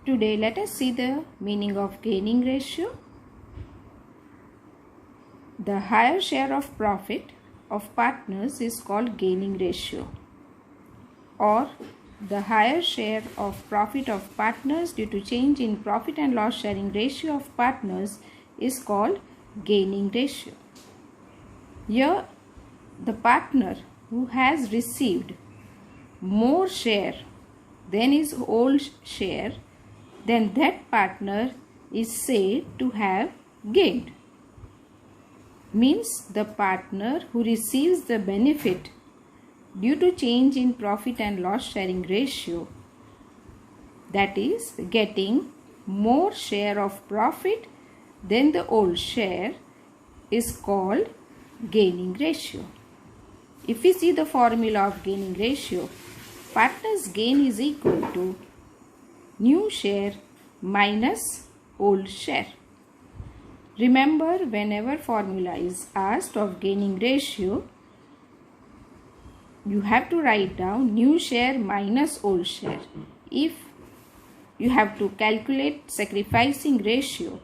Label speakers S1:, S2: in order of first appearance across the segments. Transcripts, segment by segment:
S1: Today let us see the meaning of gaining ratio. The higher share of profit of partners is called gaining ratio, or the higher share of profit of partners due to change in profit and loss sharing ratio of partners is called gaining ratio. Here the partner who has received more share than his whole share, then that partner is said to have gained. Means the partner who receives the benefit due to change in profit and loss sharing ratio, that is getting more share of profit than the old share, is called gaining ratio. If we see the formula of gaining ratio, partner's gain is equal to new share minus old share. Remember, whenever formula is asked of gaining ratio, you have to write down new share minus old share. If you have to calculate sacrificing ratio,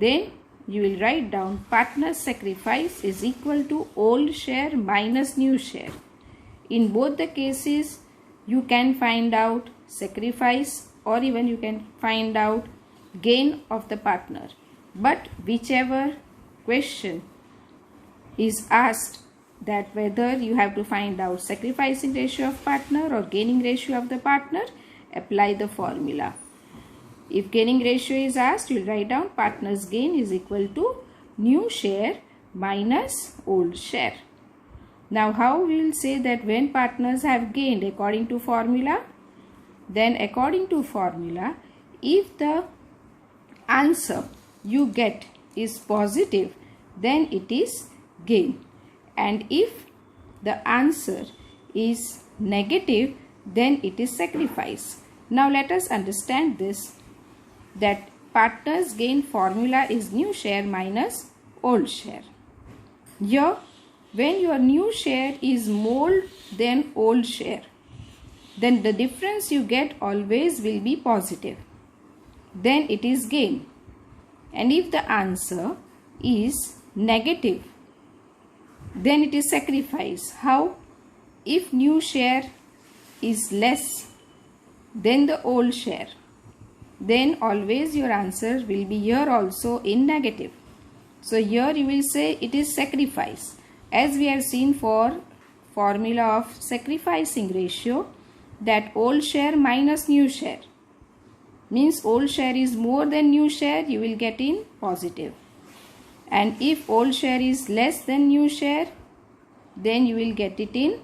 S1: then you will write down partner's sacrifice is equal to old share minus new share. In both the cases, you can find out sacrifice or even you can find out gain of the partner. But whichever question is asked, that whether you have to find out sacrificing ratio of partner or gaining ratio of the partner, apply the formula. If gaining ratio is asked, you will write down partner's gain is equal to new share minus old share. Now how we will say that when partners have gained according to formula? Then according to formula, if the answer you get is positive, then it is gain, and if the answer is negative, then it is sacrifice. Now let us understand this, that partners gain formula is new share minus old share. Here when your new share is more than old share, then the difference you get always will be positive, then it is gain. And if the answer is negative, then it is sacrifice. How? If new share is less than the old share, then always your answer will be here also in negative. So here you will say it is sacrifice. As we have seen for formula of sacrificing ratio, that old share minus new share, means old share is more than new share, you will get in positive. And if old share is less than new share, then you will get it in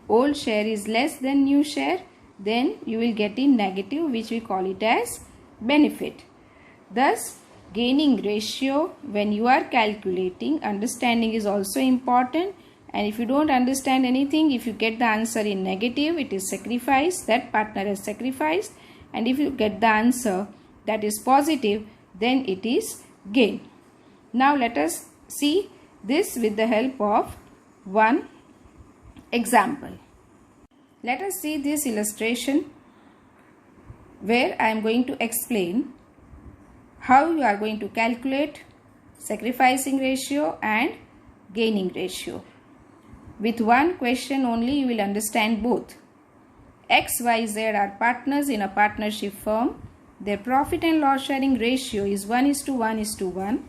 S1: old share is less than new share, then you will get in negative, which we call it as benefit. Thus gaining ratio, when you are calculating, understanding is also important. And if you don't understand anything, if you get the answer in negative, it is sacrifice, that partner has sacrificed. And if you get the answer that is positive, then it is gain. Now let us see this with the help of one example. Let us see this illustration where I am going to explain how you are going to calculate sacrificing ratio and gaining ratio. With one question only you will understand both. X, Y, Z are partners in a partnership firm. Their profit and loss sharing ratio is 1:1:1.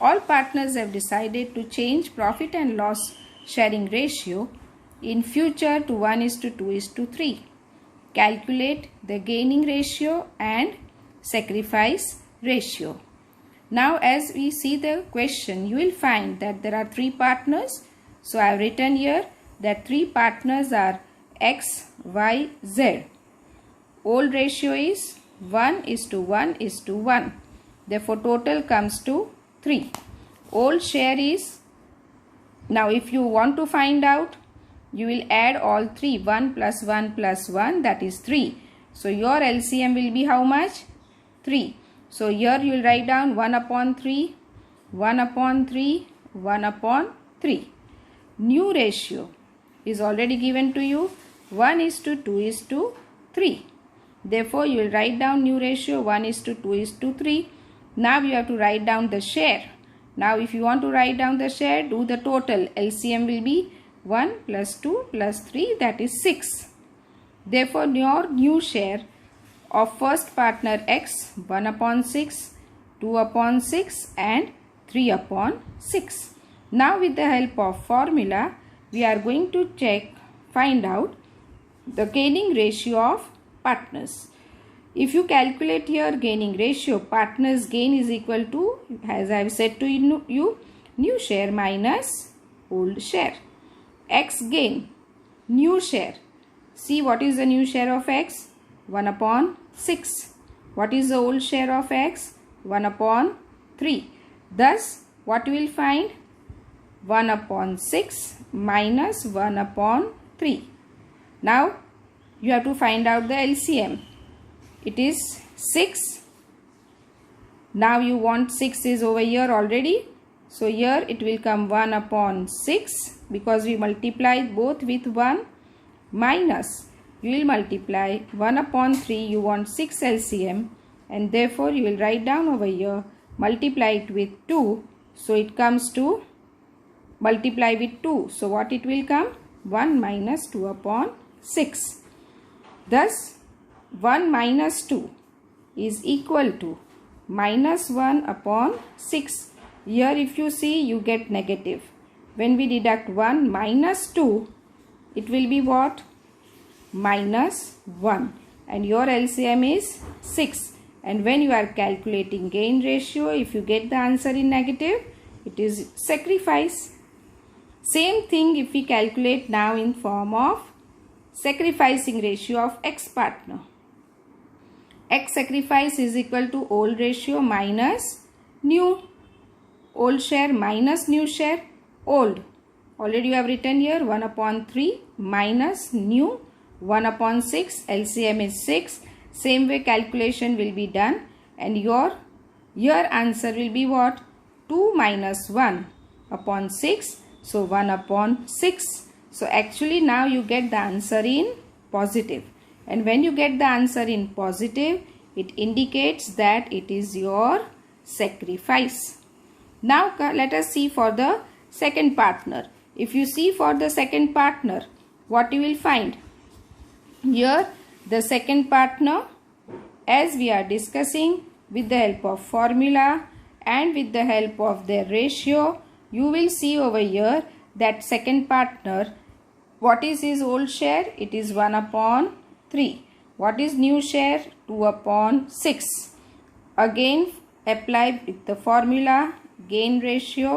S1: All partners have decided to change profit and loss sharing ratio in future to 1:2:3. Calculate the gaining ratio and sacrifice ratio. Now as we see the question, you will find that there are three partners. So I have written here that three partners are X, Y, Z. Old ratio is 1:1:1. Therefore total comes to 3. Old share is, now if you want to find out, you will add all three, 1 plus 1 plus 1, that is 3. So your LCM will be how much? 3. So here you will write down 1/3, 1/3, 1/3. New ratio is already given to you, 1:2:3. Therefore, you will write down new ratio 1:2:3. Now you have to write down the share. Now if you want to write down the share, do the total. LCM will be 1 plus 2 plus 3, that is 6. Therefore, your new share of first partner X 1/6, 2/6 and 3/6. Now with the help of formula, we are going to find out the gaining ratio of partners. If you calculate here gaining ratio, partners gain is equal to, as I have said to you, new share minus old share. X gain, new share. See what is the new share of X? 1/6. What is the old share of X? 1/3. Thus, what you will find? 1/6 minus 1/3. Now, you have to find out the LCM. It is 6. Now you want 6 is over here already. So here it will come 1/6 because we multiply both with 1 minus. You will multiply 1/3. You want 6 LCM and therefore you will write down over here. Multiply it with 2. So it comes to multiply with 2. So what it will come? 1 minus 2/6. Thus, 1 minus 2 is equal to minus 1/6. Here if you see, you get negative. When we deduct 1 minus 2, it will be what? Minus 1. And your LCM is 6. And when you are calculating gain ratio, if you get the answer in negative, it is sacrifice. Same thing if we calculate now in form of sacrificing ratio of X partner. X sacrifice is equal to old ratio minus new. Old share minus new share. Old. Already you have written here 1/3 minus new 1/6. LCM is 6. Same way calculation will be done. And your answer will be what? 2 minus 1/6. So 1/6. So actually now you get the answer in positive. And when you get the answer in positive, it indicates that it is your sacrifice. Now let us see for the second partner. If you see for the second partner, what you will find? Here the second partner, as we are discussing with the help of formula and with the help of their ratio, you will see over here that second partner, what is his old share? It is 1/3. What is new share? 2/6. Again apply with the formula gain ratio.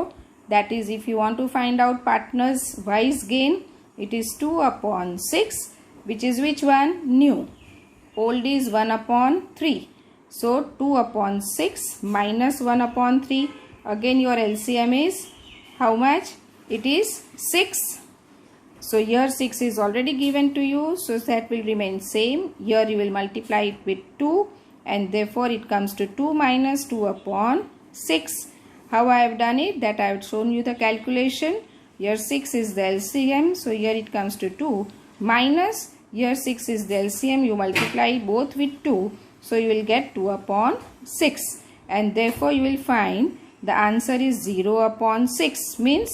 S1: That is, if you want to find out partners wise gain, it is 2/6, which is which one? New. Old is 1/3. So 2/6 minus 1/3. Again your LCM is how much? It is 6. So here 6 is already given to you, so that will remain same. Here you will multiply it with 2 and therefore it comes to 2 minus 2/6. How I have done it? That I have shown you the calculation. Here 6 is the LCM, so here it comes to 2 minus here 6 is the LCM. You multiply both with 2, so you will get 2/6 and therefore you will find the answer is 0/6. Means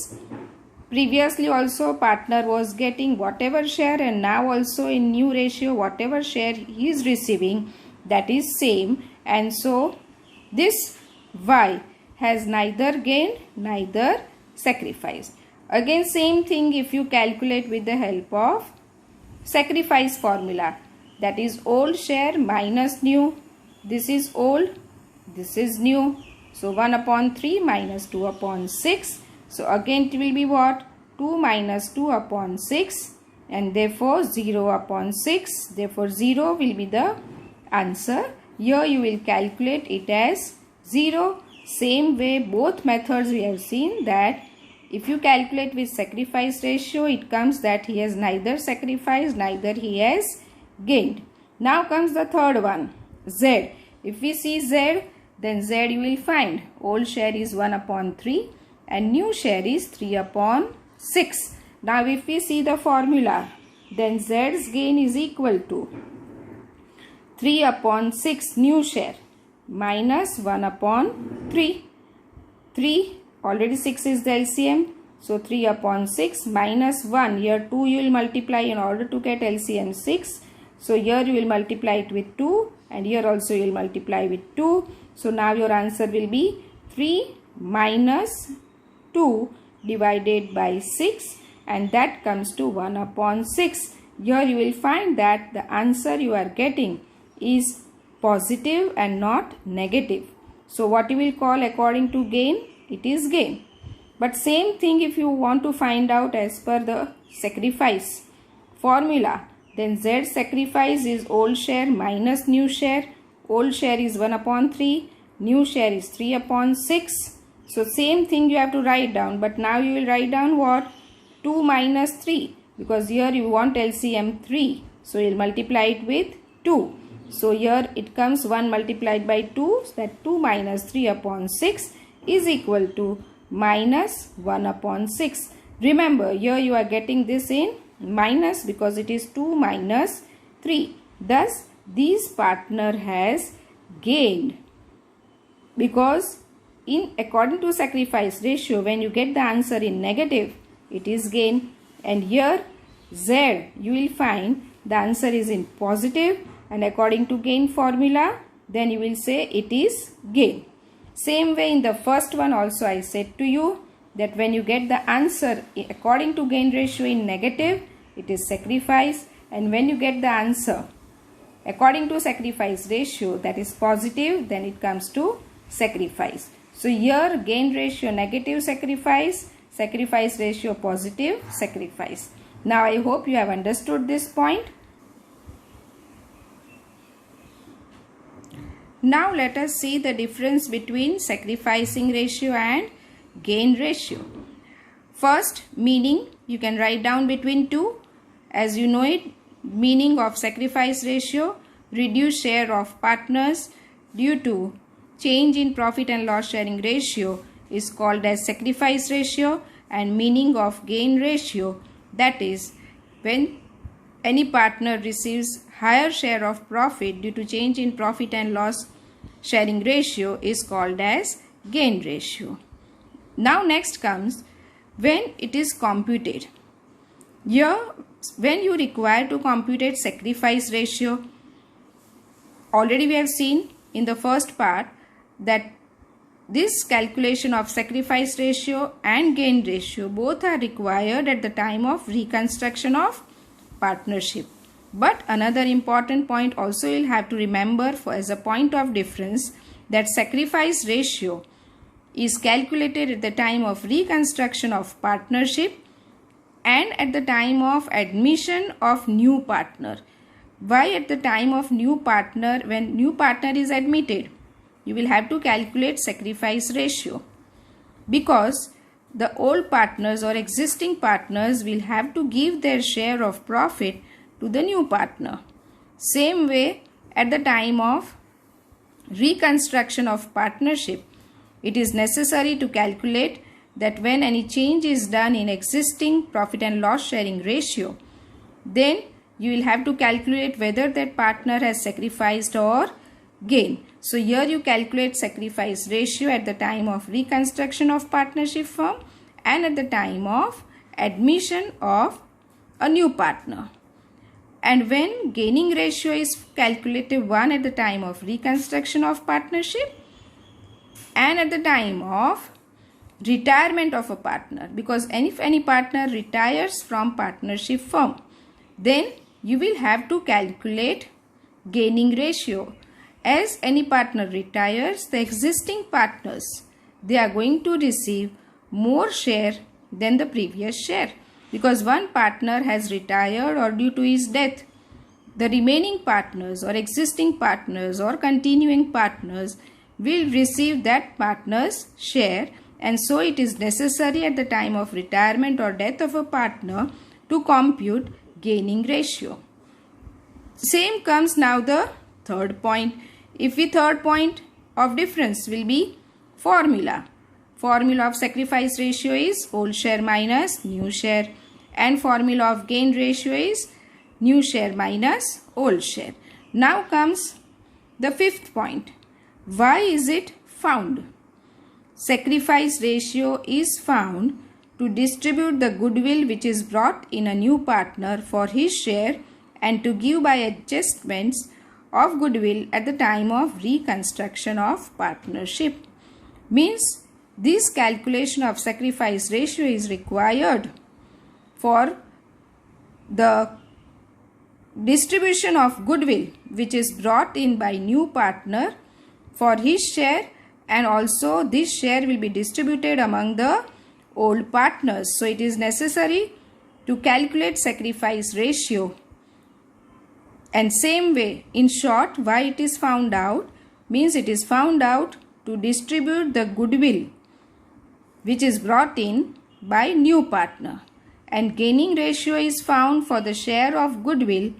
S1: previously also partner was getting whatever share and now also in new ratio whatever share he is receiving, that is same, and so this Y has neither gained neither sacrificed. Again same thing if you calculate with the help of sacrifice formula, that is old share minus new. This is old, this is new. So 1/3 minus 2/6. So again it will be what? 2 minus 2/6 and therefore 0/6. Therefore 0 will be the answer. Here you will calculate it as 0. Same way both methods we have seen that if you calculate with sacrifice ratio, it comes that he has neither sacrificed neither he has gained. Now comes the third one, Z. If we see Z, then Z you will find old share is 1/3 and new share is 3/6. Now if we see the formula, then Z's gain is equal to 3 upon 6 new share minus 1 upon 3. 3 already 6 is the LCM. So 3 upon 6 minus 1. Here 2 you will multiply in order to get LCM 6. So here you will multiply it with 2 and here also you will multiply with 2. So now your answer will be 3 minus 2 divided by 6 and that comes to 1 upon 6. Here you will find that the answer you are getting is positive and not negative. So what you will call according to gain? It is gain. But same thing if you want to find out as per the sacrifice formula, then Z sacrifice is old share minus new share. Old share is 1 upon 3. New share is 3 upon 6. So same thing you have to write down. But now you will write down what? 2 minus 3. Because here you want LCM 3. So you will multiply it with 2. So here it comes 1 multiplied by 2. So that 2 minus 3 upon 6 is equal to minus 1 upon 6. Remember, here you are getting this in minus because it is 2 minus 3. Thus, this partner has gained. Because according to sacrifice ratio, when you get the answer in negative, it is gain. And here, Z, you will find the answer is in positive. And according to gain formula, then you will say it is gain. Same way in the first one also I said to you that when you get the answer according to gain ratio in negative, it is sacrifice, and when you get the answer according to sacrifice ratio that is positive, then it comes to sacrifice. So here gain ratio negative sacrifice, sacrifice ratio positive sacrifice. Now I hope you have understood this point. Now let us see the difference between sacrificing ratio and gain ratio. First, meaning you can write down between two. As you know it, meaning of sacrifice ratio, reduced share of partners due to change in profit and loss sharing ratio is called as sacrifice ratio, and meaning of gain ratio, that is when any partner receives higher share of profit due to change in profit and loss sharing ratio is called as gain ratio. Now next comes when it is computed. Here when you require to compute sacrifice ratio, already we have seen in the first part that this calculation of sacrifice ratio and gain ratio both are required at the time of reconstruction of partnership. But another important point also you'll have to remember as a point of difference, that sacrifice ratio is calculated at the time of reconstruction of partnership and at the time of admission of new partner. Why at the time of new partner? When new partner is admitted, you will have to calculate sacrifice ratio, because the old partners or existing partners will have to give their share of profit to the new partner. Same way, at the time of reconstruction of partnership, it is necessary to calculate that when any change is done in existing profit and loss sharing ratio, then you will have to calculate whether that partner has sacrificed or gained. So here you calculate sacrifice ratio at the time of reconstruction of partnership firm and at the time of admission of a new partner. And when gaining ratio is calculated, 1 at the time of reconstruction of partnership and at the time of retirement of a partner, because if any partner retires from partnership firm, then you will have to calculate gaining ratio. As any partner retires, the existing partners, they are going to receive more share than the previous share, because one partner has retired or due to his death. The remaining partners or existing partners or continuing partners will receive that partner's share, and so it is necessary at the time of retirement or death of a partner to compute gaining ratio. Same comes now the third point. If the third point of difference will be formula. Formula of sacrifice ratio is old share minus new share, and formula of gain ratio is new share minus old share. Now comes the fifth point. Why is it found? Sacrifice ratio is found to distribute the goodwill which is brought in a new partner for his share and to give by adjustments of goodwill at the time of reconstruction of partnership. Means this calculation of sacrifice ratio is required for the distribution of goodwill which is brought in by new partner for his share, and also this share will be distributed among the old partners. So it is necessary to calculate sacrifice ratio. And same way, in short, why it is found out means it is found out to distribute the goodwill which is brought in by new partner, and gaining ratio is found for the share of goodwill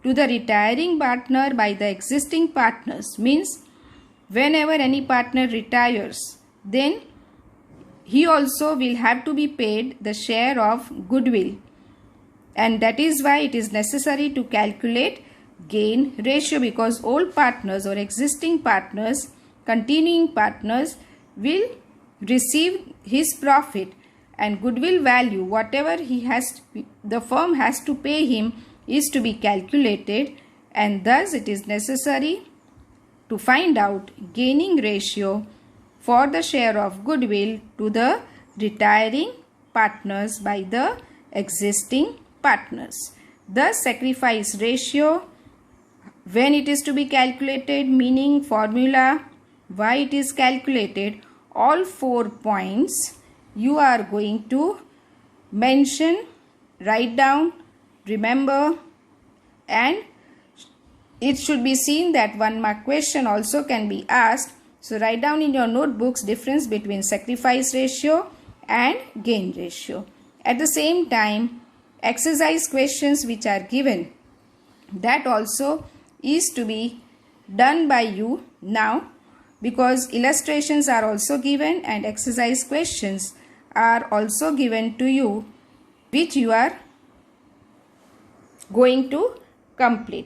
S1: to the retiring partner by the existing partners. Means whenever any partner retires, then he also will have to be paid the share of goodwill, and that is why it is necessary to calculate gain ratio, because old partners or existing partners, continuing partners will receive his profit, and goodwill value whatever the firm has to pay him is to be calculated, and thus it is necessary to find out gaining ratio for the share of goodwill to the retiring partners by the existing partners. The sacrifice ratio, when it is to be calculated, meaning formula, why it is calculated, all 4 points you are going to mention, write down, remember, and it should be seen that 1 mark question also can be asked. So write down in your notebooks difference between sacrifice ratio and gain ratio. At the same time, exercise questions which are given, that also is to be done by you now, because illustrations are also given and exercise questions are also given to you, which you are going to complete.